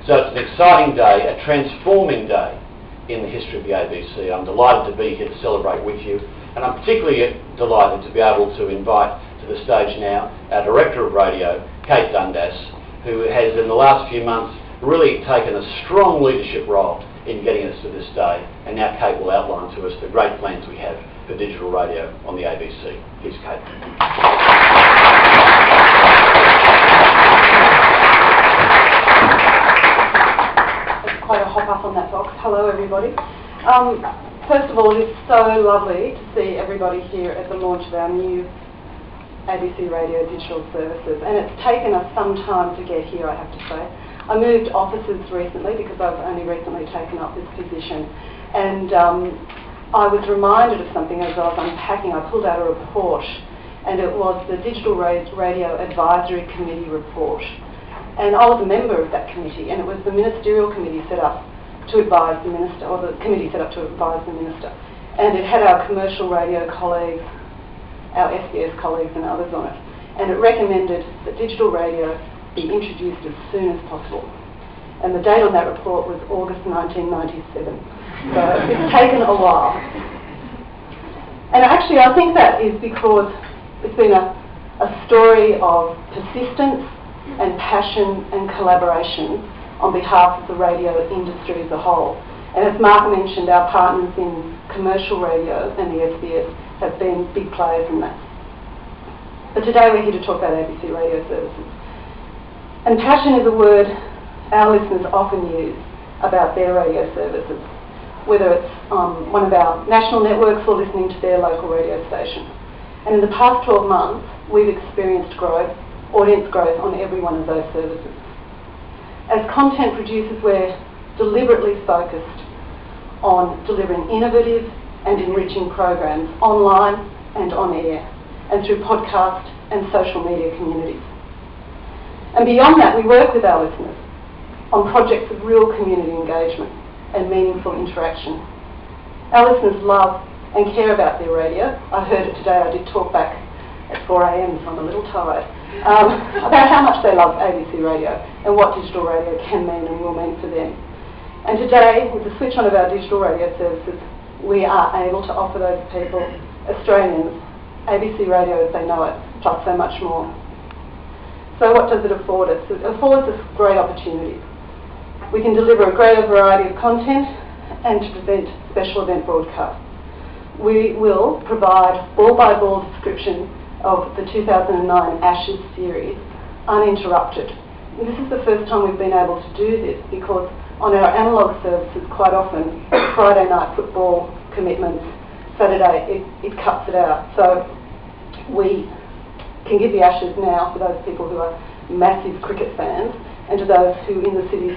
So it's an exciting day, a transforming day in the history of the ABC. I'm delighted to be here to celebrate with you, and I'm particularly delighted to be able to invite to the stage now our Director of Radio, Kate Dundas, who has in the last few months really taken a strong leadership role in getting us to this day, and now Kate will outline to us the great plans we have for digital radio on the ABC. Here's Kate. Quite a hop up on that box. Hello everybody. First of all, it's so lovely to see everybody here at the launch of our new ABC Radio digital services, and it's taken us some time to get here, I have to say. I moved offices recently because I've only recently taken up this position, and I was reminded of something as I was unpacking. I pulled out a report, and it was the Digital Radio Advisory Committee report. And I was a member of that committee, and it was the ministerial committee set up to advise the minister, or the committee set up to advise the minister. And it had our commercial radio colleagues, our SBS colleagues and others on it. And it recommended that digital radio be introduced as soon as possible. And the date on that report was August 1997. So it's taken a while. And actually I think that is because it's been a story of persistence and passion and collaboration on behalf of the radio industry as a whole. And as Mark mentioned, our partners in commercial radio and the SBS have been big players in that. But today we're here to talk about ABC radio services. And passion is a word our listeners often use about their radio services, whether it's on one of our national networks or listening to their local radio station. And in the past 12 months, we've experienced audience growth on every one of those services. As content producers, we're deliberately focused on delivering innovative and enriching programs online and on air, and through podcast and social media communities. And beyond that, we work with our listeners on projects of real community engagement and meaningful interaction. Our listeners love and care about their radio. I heard it today. I did talk back at 4 a.m, so I'm a little tired, about how much they love ABC radio and what digital radio can mean and will mean for them. And today, with the switch on of our digital radio services, we are able to offer those people, Australians, ABC radio as they know it, plus so much more. So what does it afford us? It affords us great opportunities. We can deliver a greater variety of content and to present special event broadcasts. We will provide ball-by-ball description of the 2009 Ashes series uninterrupted. And this is the first time we've been able to do this because on our analogue services quite often, Friday night football commitments, Saturday it cuts it out. So we can give the Ashes now for those people who are massive cricket fans and to those who in the cities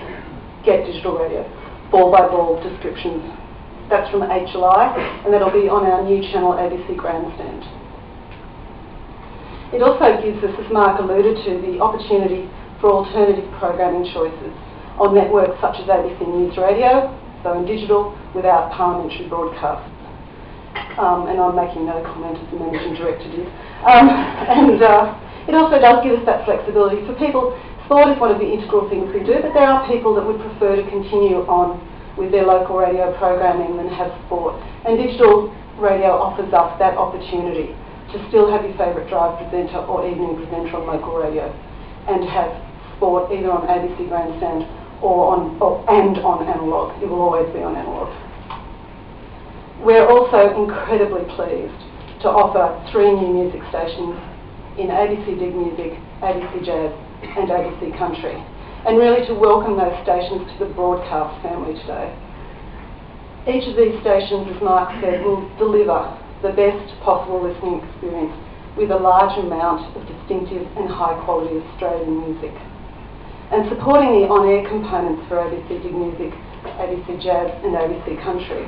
get digital radio, ball-by-ball descriptions. That's from 8 July and that'll be on our new channel ABC Grandstand. It also gives us, as Mark alluded to, the opportunity for alternative programming choices on networks such as ABC News Radio, so in digital, without parliamentary broadcasts. And I'm making no comment as the Managing Director did. It also does give us that flexibility. For people, sport is one of the integral things we do, but there are people that would prefer to continue on with their local radio programming than have sport. And digital radio offers us that opportunity to still have your favourite drive presenter or evening presenter on local radio and have sport either on ABC Grandstand or on analogue. It will always be on analogue. We're also incredibly pleased to offer 3 new music stations in ABC Dig Music, ABC Jazz and ABC Country, and really to welcome those stations to the broadcast family today. Each of these stations, as Mark said, will deliver the best possible listening experience with a large amount of distinctive and high quality Australian music. And supporting the on-air components for ABC Dig Music, ABC Jazz and ABC Country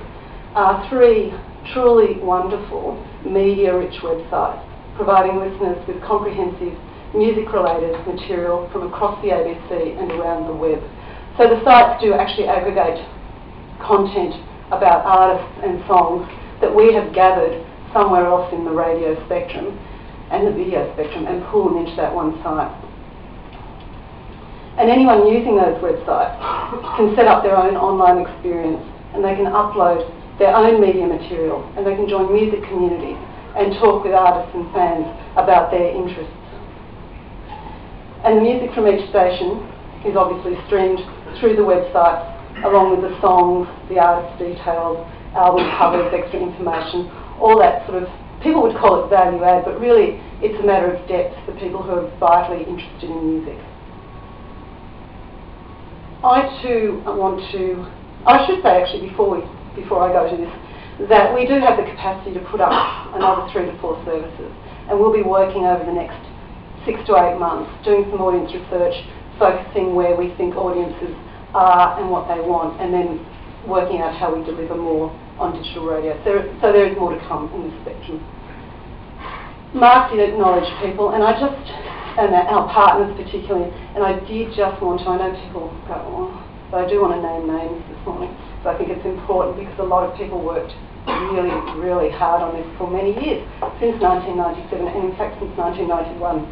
are 3 truly wonderful media-rich websites providing listeners with comprehensive music-related material from across the ABC and around the web. So the sites do actually aggregate content about artists and songs that we have gathered somewhere else in the radio spectrum and the video spectrum and pull them into that one site. And anyone using those websites can set up their own online experience, and they can upload their own media material, and they can join music communities and talk with artists and fans about their interests. And the music from each station is obviously streamed through the website, along with the songs, the artist details, album covers, extra information, all that sort of, people would call it value add, but really it's a matter of depth for people who are vitally interested in music. I too want to, I should say actually before I go to this, that we do have the capacity to put up another 3 to 4 services, and we'll be working over the next 6 to 8 months, doing some audience research, focusing where we think audiences are and what they want, and then working out how we deliver more on digital radio. So there is more to come in this spectrum. Mark did acknowledge people, and our partners particularly, and I did just want to, I know people go, oh, but I do want to name names this morning, so I think it's important because a lot of people worked really, really hard on this for many years, since 1997, and in fact since 1991.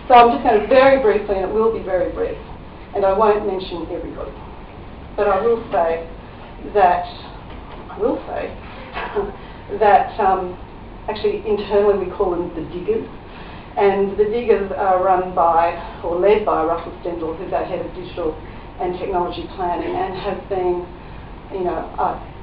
So I'm just going to very briefly, and it will be very brief, and I won't mention everybody, but I will say that actually internally we call them the diggers, and the diggers are run by, or led by Russell Stendhal, who's our head of digital and technology planning, and has been, you know,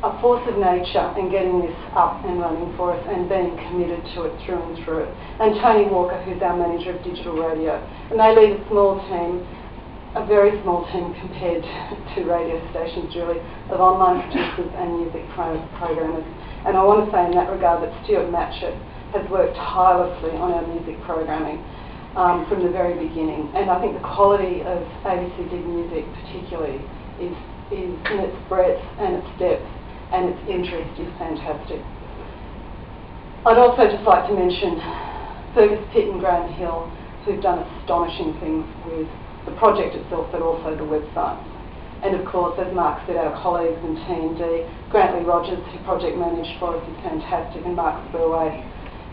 a force of nature in getting this up and running for us and being committed to it through and through. And Tony Walker, who's our manager of digital radio, and they lead a small team, a very small team compared to radio stations really, of online producers and music programmers. And I want to say in that regard that Stuart Matchett has worked tirelessly on our music programming from the very beginning. And I think the quality of ABC Dig Music particularly is in its breadth and its depth and its interest is fantastic. I'd also just like to mention Fergus Pitt and Graham Hill, who've done astonishing things with the project itself, but also the website. And of course, as Mark said, our colleagues in T&D, Grantley Rogers, who project managed for us, is fantastic, and Mark Spurway.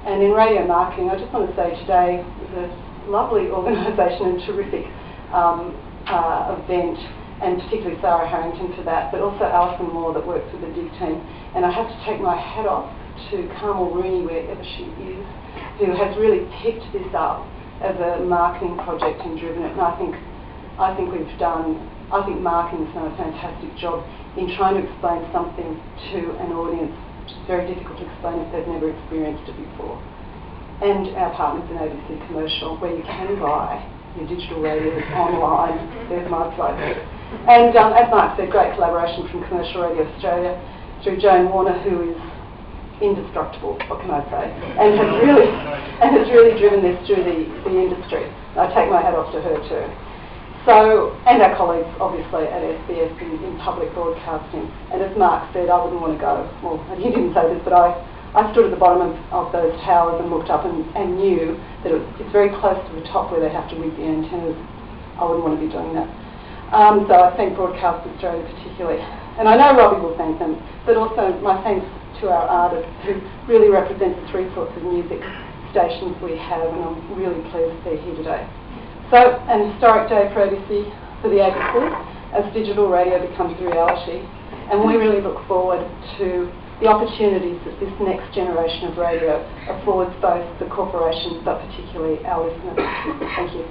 And in radio marketing, I just want to say today was a lovely organisation and terrific event, and particularly Sarah Harrington for that, but also Alison Moore that works with the DIG team. And I have to take my hat off to Carmel Rooney, wherever she is, who has really picked this up as a marketing project and driven it. And I think marketing has done a fantastic job in trying to explain something to an audience which is very difficult to explain if they've never experienced it before. And our partners in ABC Commercial, where you can buy your digital radios online. There's my plug. And as Mark said, great collaboration from Commercial Radio Australia through Joan Warner, who is indestructible, what can I say, and has really driven this through the industry. I take my hat off to her too. So, and our colleagues obviously at SBS in public broadcasting. And as Mark said, I wouldn't want to go, well, he didn't say this, but I stood at the bottom of those towers and looked up and knew that it's very close to the top where they have to rig the antennas. I wouldn't want to be doing that. So I thank Broadcast Australia particularly. And I know Robbie will thank them, but also my thanks to our artists who really represent the 3 sorts of music stations we have, and I'm really pleased they're here today. So, an historic day for the ABC, as digital radio becomes a reality, and we really look forward to the opportunities that this next generation of radio affords both the corporations but particularly our listeners. Thank you.